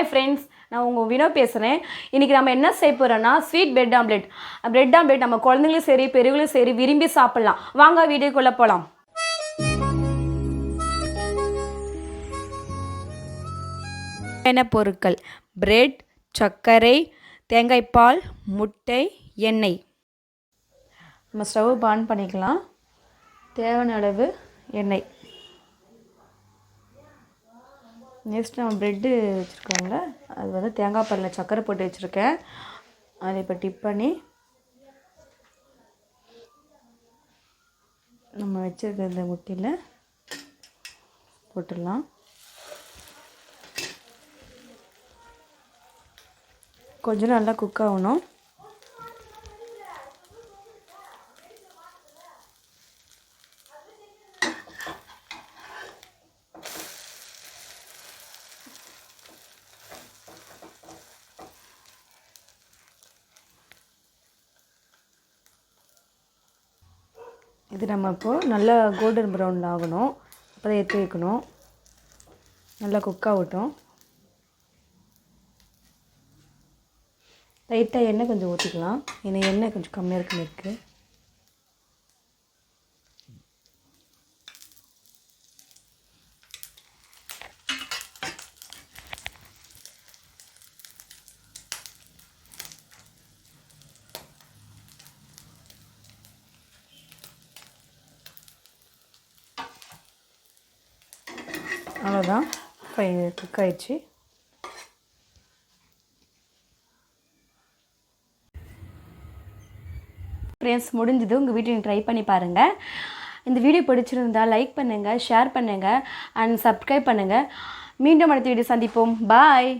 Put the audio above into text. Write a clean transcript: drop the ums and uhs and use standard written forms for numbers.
Hi friends, நான் உங்கள் வினோ பேசுகிறேன். இன்றைக்கி நம்ம என்ன செய்ய போகிறோன்னா ஸ்வீட் பிரெட் ஆம்லெட். நம்ம குழந்தைங்களும் சரி பெரியவங்களும் சரி விரும்பி சாப்பிட்லாம். வாங்க வீடியோக்குள்ளே போகலாம். என்ன பொருட்கள்: பிரெட், சர்க்கரை, தேங்காய் பால், முட்டை, எண்ணெய். நம்ம ஸ்டவ் ஆன் பண்ணிக்கலாம். தேவையான அளவு எண்ணெய். நெக்ஸ்ட் நம்ம ப்ரெட்டு வச்சுருக்கோங்கள, அது வந்து தேங்காய் பாலில் சர்க்கரை போட்டு வச்சுருக்கேன். அதை இப்போ டிப் பண்ணி நம்ம வச்சுருக்க இந்த முட்டையில் போட்டுடலாம். கொஞ்சம் நல்லா குக் ஆகணும். இது நம்ம இப்போது நல்லா கோல்டன் ப்ரௌனில் ஆகணும். அப்போ தான் எடுத்து வைக்கணும். நல்லா குக் ஆகட்டும். லைட்டாக எண்ணெய் கொஞ்சம் ஊற்றிக்கலாம். ஏன்னா எண்ணெய் கொஞ்சம் கம்மியாக இருக்குது. அவ்வளோதான், குக் ஆயிடுச்சு. ஃப்ரெண்ட்ஸ், முடிஞ்சது. உங்கள் வீட்டில் ட்ரை பண்ணி பாருங்கள். இந்த வீடியோ பிடிச்சிருந்தால் லைக் பண்ணுங்கள், ஷேர் பண்ணுங்கள் அண்ட் சப்ஸ்கிரைப் பண்ணுங்கள். மீண்டும் அடுத்த வீடியோ சந்திப்போம். பாய்.